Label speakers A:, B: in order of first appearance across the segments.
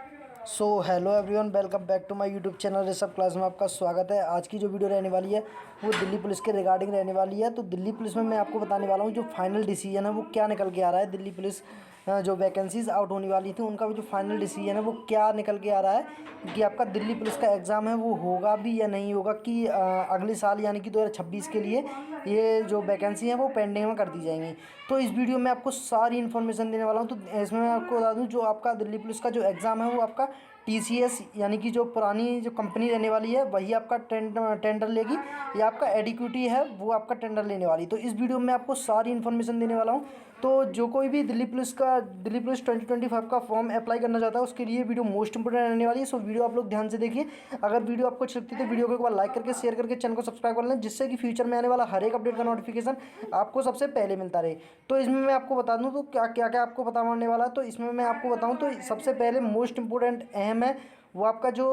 A: Hello everyone, welcome back to my YouTube channel Rishabh class में आपका स्वागत है। आज की जो वीडियो रहने वाली है वो दिल्ली पुलिस के रिगार्डिंग रहने वाली है। तो दिल्ली पुलिस में मैं आपको बताने वाला हूँ जो फाइनल डिसीजन है वो क्या निकल के आ रहा है। दिल्ली पुलिस जो वैकेंसीज आउट होने वाली थी उनका जो फाइनल डिसीजन है वो क्या निकल के आ रहा है कि आपका दिल्ली पुलिस का एग्ज़ाम है वो होगा भी या नहीं होगा, कि अगले साल यानी कि 2026 के लिए ये जो वैकेंसी है वो पेंडिंग में कर दी जाएंगी। तो इस वीडियो में आपको सारी इन्फॉर्मेशन देने वाला हूँ। तो इसमें मैं आपको बता दूँ जो आपका दिल्ली पुलिस का जो एग्ज़ाम है वो आपका TCS यानी कि जो पुरानी जो कंपनी रहने वाली है वही आपका टेंडर लेगी, या आपका एडिक्यूटी है वो आपका टेंडर लेने वाली। तो इस वीडियो में आपको सारी इन्फॉर्मेशन देने वाला हूँ। तो जो कोई भी दिल्ली पुलिस 2025 का फॉर्म अप्लाई करना चाहता है उसके लिए वीडियो मोस्ट इंपोर्टेंट रहने वाली है। सो वीडियो आप लोग ध्यान से देखिए। अगर वीडियो आपको अच्छी लगती है तो वीडियो को एक बार लाइक करके शेयर करके चैनल को सब्सक्राइब कर लें, जिससे कि फ्यूचर में आने वाला हर एक अपडेट का नोटिफिकेशन आपको सबसे पहले मिलता रहे। तो इसमें मैं आपको बता दूँ तो क्या क्या आपको बताने वाला है। तो इसमें मैं आपको बताऊँ तो सबसे पहले मोस्ट इंपोर्टेंट अहम है वो आपका जो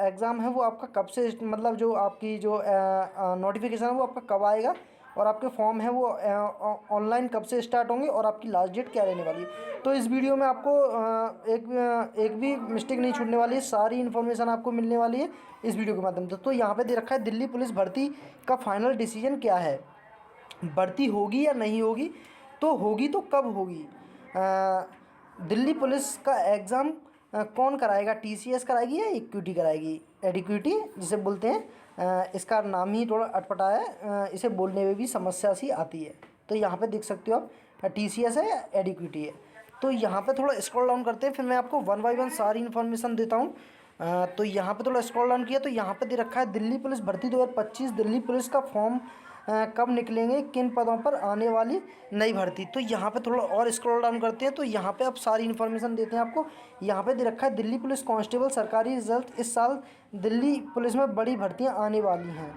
A: एग्ज़ाम है वो आपका कब से, मतलब जो आपकी जो नोटिफिकेशन है वो आपका कब आएगा, और आपके फॉर्म है वो ऑनलाइन कब से स्टार्ट होंगे, और आपकी लास्ट डेट क्या रहने वाली है। तो इस वीडियो में आपको एक भी मिस्टेक नहीं छूटने वाली है, सारी इन्फॉर्मेशन आपको मिलने वाली है इस वीडियो के माध्यम से। तो यहाँ पे दे रखा है दिल्ली पुलिस भर्ती का फाइनल डिसीजन क्या है, भर्ती होगी या नहीं होगी, तो होगी तो कब होगी। दिल्ली पुलिस का एग्ज़ाम कौन कराएगा, TCS कराएगी या इक्विटी कराएगी। एडिक्विटी जिसे बोलते हैं, इसका नाम ही थोड़ा अटपटा है, इसे बोलने में भी समस्या सी आती है। तो यहाँ पे देख सकते हो आप TCS है या एडिक्विटी है। तो यहाँ पे थोड़ा स्क्रॉल डाउन करते हैं, फिर मैं आपको वन बाय वन सारी इन्फॉर्मेशन देता हूँ। तो यहाँ पे थोड़ा स्क्रॉल डाउन किया तो यहाँ पे दे रखा है दिल्ली पुलिस भर्ती 2025, दिल्ली पुलिस का फॉर्म कब निकलेंगे, किन पदों पर आने वाली नई भर्ती। तो यहाँ पे थोड़ा और स्क्रॉल डाउन करते हैं तो यहाँ पे आप सारी इन्फॉर्मेशन देते हैं आपको। यहाँ पे दे रखा है दिल्ली पुलिस कांस्टेबल सरकारी रिजल्ट, इस साल दिल्ली पुलिस में बड़ी भर्तियाँ आने वाली हैं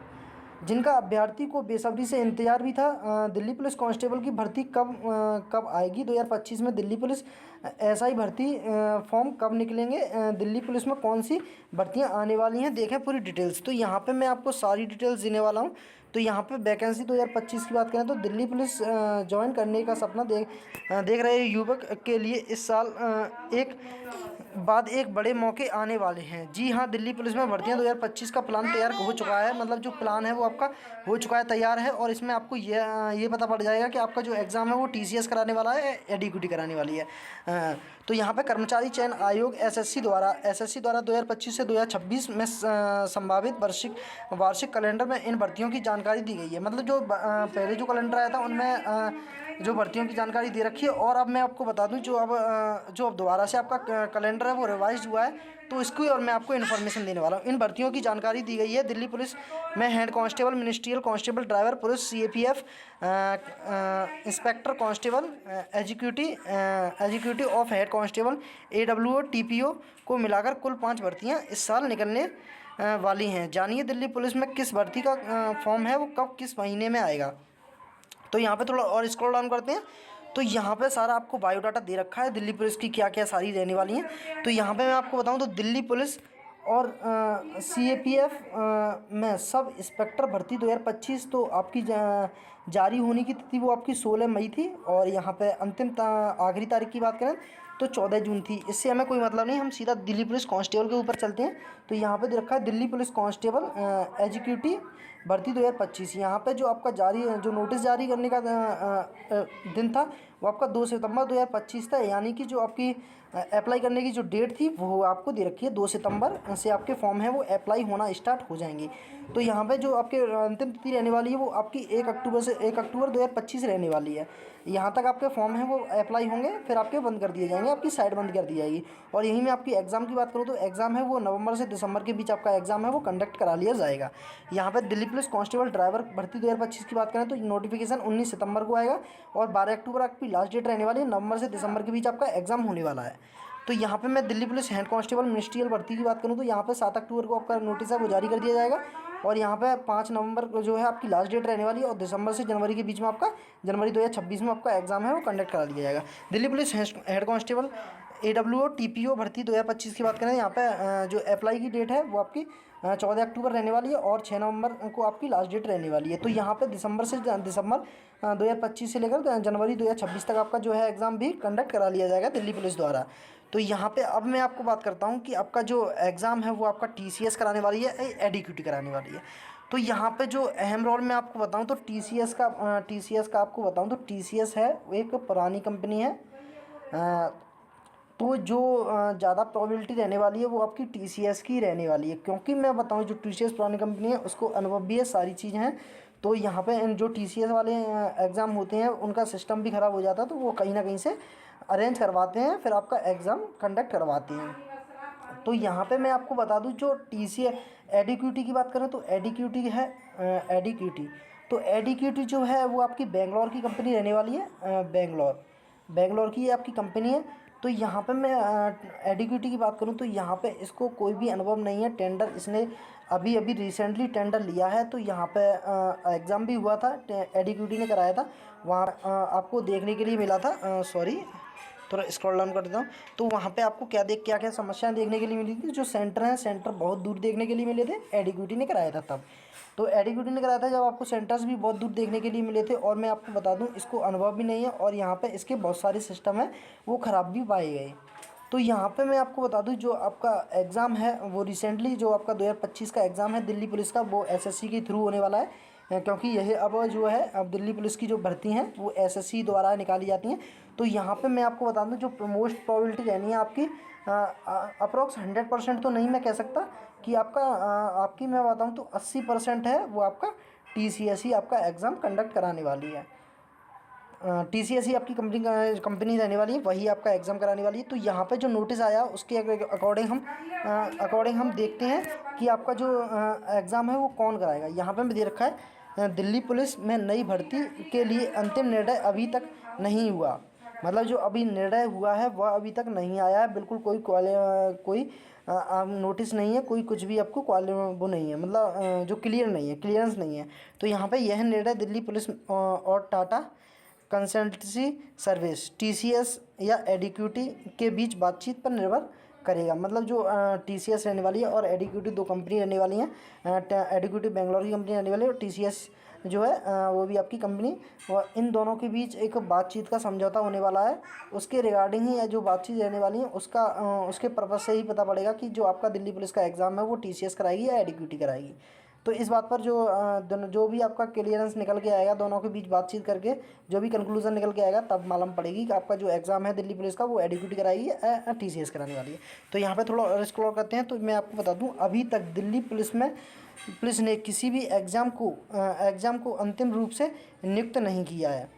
A: जिनका अभ्यर्थी को बेसब्री से इंतजार भी था। दिल्ली पुलिस कांस्टेबल की भर्ती कब आएगी 2025 में, दिल्ली पुलिस SI भर्ती फॉर्म कब निकलेंगे, दिल्ली पुलिस में कौन सी भर्तियां आने वाली हैं, देखें पूरी डिटेल्स। तो यहाँ पे मैं आपको सारी डिटेल्स देने वाला हूँ। तो यहाँ पे वैकेंसी 2025 की बात करें तो दिल्ली पुलिस ज्वाइन करने का सपना देख रहे युवक के लिए इस साल एक बड़े मौके आने वाले हैं। जी हाँ, दिल्ली पुलिस में भर्तियां 2025 का प्लान तैयार हो चुका है, मतलब जो प्लान है वो आपका हो चुका है, तैयार है। और इसमें आपको ये पता पड़ जाएगा कि आपका जो एग्ज़ाम है वो TCS कराने वाला है, एडिक्यूटी कराने वाली है। तो यहाँ पे कर्मचारी चयन आयोग SSC द्वारा 2025 से 2026 में संभावित वार्षिक कैलेंडर में इन भर्तियों की जानकारी दी गई है। मतलब जो पहले जो कैलेंडर आया था उनमें जो भर्तियों की जानकारी दे रखी है। और अब मैं आपको बता दूं जो अब दोबारा से आपका कैलेंडर है वो रिवाइज हुआ है, तो इसकी और मैं आपको इन्फॉर्मेशन देने वाला हूँ। इन भर्तियों की जानकारी दी गई है दिल्ली पुलिस में head constable, ministerial constable, driver, police CAPF, inspector constable, executive of head constable, AWO, TPO को मिलाकर कुल 5 भर्तियाँ इस साल निकलने वाली हैं। जानिए दिल्ली पुलिस में किस भर्ती का फॉर्म है वो कब किस महीने में आएगा। तो यहाँ पे थोड़ा और स्क्रॉल डाउन करते हैं तो यहाँ पे सारा आपको बायोडाटा दे रखा है दिल्ली पुलिस की क्या क्या सारी रहने वाली हैं। तो यहाँ पे मैं आपको बताऊँ तो दिल्ली पुलिस और CAPF में सब इंस्पेक्टर भर्ती 2025 तो आपकी जारी होने की तिथि वो आपकी 16 मई थी, और यहाँ पे अंतिम आखिरी तारीख की बात करें तो 14 जून थी। इससे हमें कोई मतलब नहीं, हम सीधा दिल्ली पुलिस कांस्टेबल के ऊपर चलते हैं। तो यहाँ पे दे रखा है दिल्ली पुलिस कांस्टेबल एग्जीक्यूटिव भर्ती 2025। यहाँ पे जो आपका जो नोटिस जारी करने का दिन था वो आपका 2 सितंबर 2025 था, यानी कि जो आपकी अप्लाई करने की जो डेट थी वो आपको दे रखी है 2 सितंबर से आपके फॉर्म है वो अप्लाई होना स्टार्ट हो जाएंगे। तो यहाँ पे जो आपके अंतिम तिथि रहने वाली है वो आपकी 1 अक्टूबर 2025 रहने वाली है। यहाँ तक आपके फॉर्म है वो अप्लाई होंगे, फिर आपके बंद कर दिए जाएंगे, आपकी साइट बंद कर दी जाएगी। और यहीं में आपकी एग्ज़ाम की बात करूँ तो एग्ज़ाम है वो नवंबर से दिसंबर के बीच आपका एग्ज़ाम है वो कंडक्ट करा लिया जाएगा। यहाँ पर दिल्ली पुलिस कांस्टेबल ड्राइवर भर्ती 2025 की बात करें तो नोटिफिकेशन 19 सितंबर को आएगा, और 12 अक्टूबर आपकी लास्ट डेट रहने वाली है। नवंबर से दिसंबर के बीच आपका एग्ज़ाम होने वाला है। तो यहाँ पे मैं Delhi police head constable ministerial भर्ती की बात करूँ तो यहाँ पे 7 अक्टूबर को आपका नोटिस है वो जारी कर दिया जाएगा, और यहाँ पे 5 नवंबर को जो है आपकी लास्ट डेट रहने वाली है, और दिसंबर से जनवरी के बीच में आपका जनवरी 2026 में आपका एग्ज़ाम है वो कंडक्ट करा दिया जाएगा। Delhi police head constable AWO TPO भर्ती 2025 की बात करें यहाँ पे जो अप्लाई की डेट है वो आपकी 14 अक्टूबर रहने वाली है, और 6 नवंबर को आपकी लास्ट डेट रहने वाली है। तो यहाँ पे दिसंबर 2025 से लेकर जनवरी 2026 तक आपका जो है एग्ज़ाम भी कंडक्ट करा लिया जाएगा दिल्ली पुलिस द्वारा। तो यहाँ पे अब मैं आपको बात करता हूँ कि आपका जो एग्ज़ाम है वो आपका TCS कराने वाली है, एडीक्यूटी कराने वाली है। तो यहाँ पे जो अहम रोल मैं आपको बताऊँ तो TCS का आपको बताऊँ तो TCS है वो एक पुरानी कंपनी है। तो जो ज़्यादा प्रोबेबिलिटी रहने वाली है वो आपकी TCS की रहने वाली है, क्योंकि मैं बताऊँ जो TCS पुरानी कंपनी है उसको अनुभव भी है, सारी चीज़ें हैं। तो यहाँ पे जो TCS वाले एग्ज़ाम होते हैं उनका सिस्टम भी ख़राब हो जाता है, तो वो कहीं ना कहीं से अरेंज करवाते हैं, फिर आपका एग्ज़ाम कंडक्ट करवाते हैं। तो यहाँ पे मैं आपको बता दूँ जो TCS एडीक्यूटी की बात करें तो एडीक्यूटी है, एडीक्यूटी तो एडीक्यूटी जो है वो आपकी बेंगलोर की कंपनी रहने वाली है। बेंगलोर की ये आपकी कंपनी है। तो यहाँ पे मैं एडीक्यूटी की बात करूँ तो यहाँ पे इसको कोई भी अनुभव नहीं है, टेंडर इसने अभी अभी रिसेंटली टेंडर लिया है। तो यहाँ पे एग्ज़ाम भी हुआ था, एडीक्यूटी ने कराया था, वहाँ आपको देखने के लिए मिला था। सॉरी, थोड़ा स्क्रॉल डाउन कर देता हूँ। तो वहाँ पे आपको क्या क्या समस्याएं देखने के लिए मिली थी, जो सेंटर हैं सेंटर बहुत दूर देखने के लिए मिले थे, एडीक्यूटी ने कराया था तब। तो एडीक्यूटी ने कराया था जब आपको सेंटर्स भी बहुत दूर देखने के लिए मिले थे। और मैं आपको बता दूँ इसको अनुभव भी नहीं है, और यहाँ पे इसके बहुत सारे सिस्टम हैं वो ख़राब भी पाए गए। तो यहाँ पे मैं आपको बता दूँ जो आपका एग्ज़ाम है वो रिसेंटली जो आपका 2025 का एग्ज़ाम है दिल्ली पुलिस का, वो SSC के थ्रू होने वाला है। क्योंकि यह अब जो है अब दिल्ली पुलिस की जो भर्ती हैं वो SSC द्वारा निकाली जाती हैं। तो यहाँ पे मैं आपको बता दूँ जो मोस्ट प्रोबेबिलिटी रहनी है आपकी अप्रोक्स 100% तो नहीं मैं कह सकता कि आपका आपकी मैं बताऊँ तो 80% है वो आपका TCS ही आपका एग्ज़ाम कंडक्ट कराने वाली है। TCS ही आपकी कंपनी रहने वाली है, वही आपका एग्ज़ाम कराने वाली है। तो यहाँ पे जो नोटिस आया उसके अकॉर्डिंग हम देखते हैं कि आपका जो एग्ज़ाम है वो कौन कराएगा। यहाँ पे मैं दे रखा है दिल्ली पुलिस में नई भर्ती के लिए अंतिम निर्णय अभी तक नहीं हुआ। मतलब जो अभी निर्णय हुआ है वह अभी तक नहीं आया है, बिल्कुल कोई नोटिस नहीं है, कोई कुछ भी आपको वो नहीं है, मतलब जो क्लियरेंस नहीं है। तो यहाँ पे यह निर्णय दिल्ली पुलिस और टाटा कंसल्टेंसी सर्विस TCS या एडीक्यूटी के बीच बातचीत पर निर्भर करेगा। मतलब जो TCS रहने वाली है और एडीक्यूटी दो कंपनी रहने वाली हैं। एडीक्यूटी बेंगलोर की कंपनी रहने वाली है और TCS जो है वो भी आपकी कंपनी, और इन दोनों के बीच एक बातचीत का समझौता होने वाला है। उसके रिगार्डिंग ही जो बातचीत रहने वाली है उसके पर्पज़ से ही पता पड़ेगा कि जो आपका दिल्ली पुलिस का एग्ज़ाम है वो TCS कराएगी या एडीक्यूटी कराएगी। तो इस बात पर जो भी आपका क्लियरेंस निकल के आएगा दोनों के बीच बातचीत करके, जो भी कंक्लूजन निकल के आएगा तब मालूम पड़ेगी कि आपका जो एग्ज़ाम है दिल्ली पुलिस का वो एडीक्यूटी कराएगी या TCS कराने वाली है। तो यहाँ पे थोड़ा और एक्सप्लोर करते हैं। तो मैं आपको बता दूँ अभी तक दिल्ली पुलिस ने किसी भी एग्ज़ाम को अंतिम रूप से नियुक्त नहीं किया है।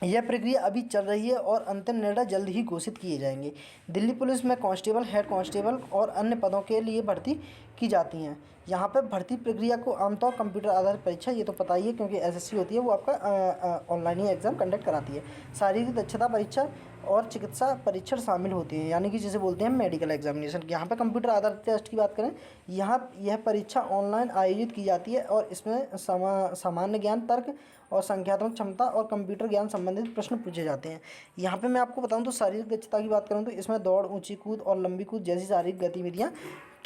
A: यह प्रक्रिया अभी चल रही है और अंतिम निर्णय जल्द ही घोषित किए जाएंगे। दिल्ली पुलिस में कांस्टेबल, हेड कांस्टेबल और अन्य पदों के लिए भर्ती की जाती हैं। यहाँ पर भर्ती प्रक्रिया को आमतौर कंप्यूटर आधारित परीक्षा, ये तो पता ही है क्योंकि SSC होती है वो आपका ऑनलाइन ही एग्ज़ाम कंडक्ट कराती है। शारीरिक दक्षता परीक्षा और चिकित्सा परीक्षण शामिल होते हैं, यानी कि जिसे बोलते हैं मेडिकल एग्जामिनेशन। यहाँ पर कंप्यूटर आधारित टेस्ट की बात करें, यहाँ यह परीक्षा ऑनलाइन आयोजित की जाती है और इसमें सामान्य ज्ञान, तर्क और संख्यात्मक क्षमता और कंप्यूटर ज्ञान संबंधित प्रश्न पूछे जाते हैं। यहाँ पे मैं आपको बताऊँ तो शारीरिक दक्षता की बात करूँ तो इसमें दौड़, ऊंची कूद और लंबी कूद जैसी शारीरिक गतिविधियाँ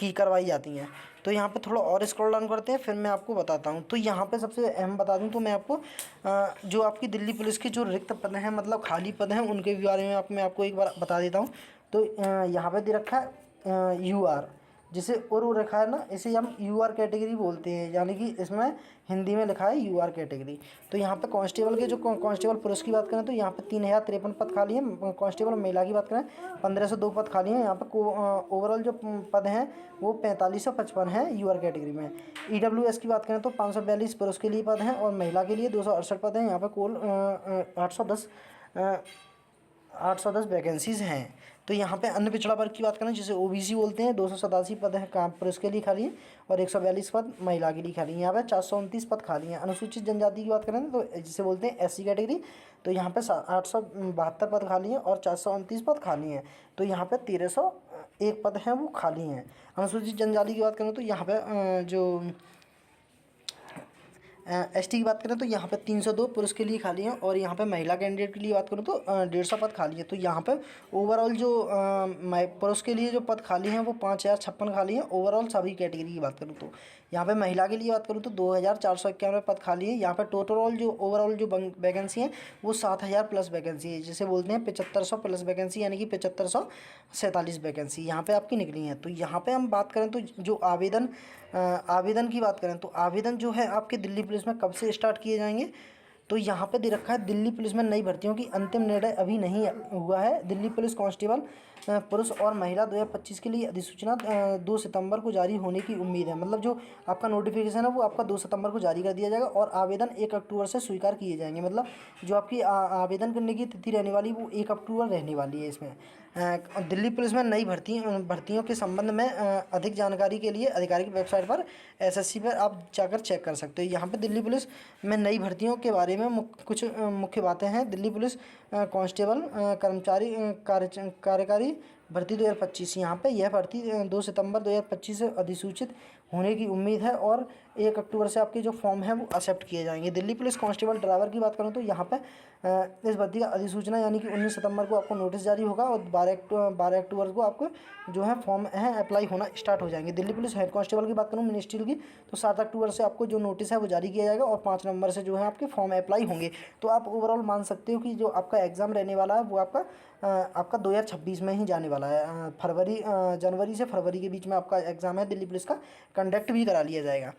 A: करवाई जाती हैं। तो यहाँ पे थोड़ा और स्क्रॉल डाउन करते हैं फिर मैं आपको बताता हूँ। तो यहाँ पे सबसे अहम बता दूँ तो मैं आपको जो आपकी दिल्ली पुलिस के जो रिक्त पद हैं, मतलब खाली पद हैं, उनके बारे में मैं आपको एक बार बता देता हूँ। तो यहाँ पे दे रखा है UR, जिसे और रखा है ना, इसे हम UR कैटेगरी बोलते हैं, यानी कि इसमें हिंदी में लिखा है UR कैटेगरी। तो यहाँ पे कांस्टेबल के जो कांस्टेबल पुरुष की बात करें तो यहाँ पे 3053 पद खाली हैं। कांस्टेबल महिला की बात करें 1502 पद खाली हैं। यहाँ पे ओवरऑल जो पद हैं वो 4555 हैं UR कैटेगरी में। EWS की बात करें तो 542 पुरुष के लिए पद हैं और महिला के लिए 268 पद हैं। यहाँ पर कुल 810 वैकेंसीज़ हैं। तो यहाँ पे अन्य पिछड़ा वर्ग की बात करें जिसे OBC बोलते हैं, 287 पद हैं काम पुरुष के लिए खाली हैं और 142 पद महिला के लिए खाली हैं। यहाँ पे 429 पद खाली हैं। अनुसूचित जनजाति की बात करें तो जिसे बोलते हैं SC कैटेगरी, तो यहाँ पे 872 पद खाली हैं और 429 पद खाली हैं। तो यहाँ पे 1301 पद हैं वो खाली हैं। अनुसूचित जनजाति की बात करें तो यहाँ पे जो एसटी की बात करें तो यहाँ पे 302 पुरुष के लिए खाली हैं, और यहाँ पे महिला कैंडिडेट के लिए बात करूँ तो 150 पद खाली है। तो यहाँ पे ओवरऑल जो पुरुष के लिए जो पद खाली हैं वो 5056 खाली हैं ओवरऑल सभी कैटेगरी की बात करूँ तो। यहाँ पे महिला के लिए बात करूँ तो 2491 पद खाली है। यहाँ पे टोटल जो ओवरऑल जो वैकेंसी है वो 7000 प्लस वैकेंसी है, जिसे बोलते हैं 7500 प्लस वैकेंसी, यानी कि 7547 वैकेंसी यहाँ पे आपकी निकली है। तो यहाँ पे हम बात करें तो जो आवेदन की बात करें तो आवेदन जो है आपके दिल्ली पुलिस में कब से स्टार्ट किए जाएंगे, तो यहाँ पे दे रखा है दिल्ली पुलिस में नई भर्तियों की अंतिम निर्णय अभी नहीं हुआ है। दिल्ली पुलिस कांस्टेबल पुरुष और महिला 2025 के लिए अधिसूचना 2 सितंबर को जारी होने की उम्मीद है। मतलब जो आपका नोटिफिकेशन है वो आपका 2 सितंबर को जारी कर दिया जाएगा, और आवेदन 1 अक्टूबर से स्वीकार किए जाएंगे। मतलब जो आपकी आवेदन करने की तिथि रहने वाली वो 1 अक्टूबर रहने वाली है। इसमें दिल्ली पुलिस में नई भर्तियों के संबंध में अधिक जानकारी के लिए आधिकारिक वेबसाइट पर एसएससी पर आप जाकर चेक कर सकते हो। यहाँ पे दिल्ली पुलिस में नई भर्तियों के बारे में कुछ मुख्य बातें हैं। दिल्ली पुलिस कांस्टेबल कर्मचारी कार्यकारी भर्ती 2025, यहाँ पे यह भर्ती 2 सितंबर 2025 से अधिसूचित होने की उम्मीद है, और 1 अक्टूबर से आपके जो फॉर्म है वो एक्सेप्ट किए जाएंगे। दिल्ली पुलिस कांस्टेबल ड्राइवर की बात करूँ तो यहाँ पे इस भर्ती का अधिसूचना यानी कि 19 सितंबर को आपको नोटिस जारी होगा, और 12 अक्टूबर को आपको जो है फॉर्म है अप्लाई होना स्टार्ट हो जाएंगे। दिल्ली पुलिस हेड कांस्टेबल की बात करूँ मिनिस्ट्रियल की तो 7 अक्टूबर से आपको जो नोटिस है वो जारी किया जाएगा, और 5 नवंबर से जो है आपके फॉर्म अप्लाई होंगे। तो आप ओवरऑल मान सकते हो कि जो आपका एग्ज़ाम रहने वाला है वो आपका 2026 में ही जाने वाला है। जनवरी से फरवरी के बीच में आपका एग्ज़ाम है, दिल्ली पुलिस का कंडक्ट भी करा लिया जाएगा।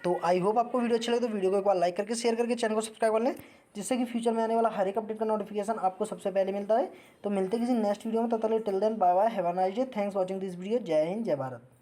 A: तो आई होप आपको वीडियो अच्छी लगे तो वीडियो को एक बार लाइक करके शेयर करके चैनल को सब्सक्राइब कर लें, जिससे कि फ्यूचर में आने वाला हर एक अपडेट का नोटिफिकेशन आपको सबसे पहले मिलता है। तो मिलते किसी नेक्स्ट वीडियो में, तब तक till then bye bye, have a nice day, thanks watching this video. जय हिंद, जय भारत।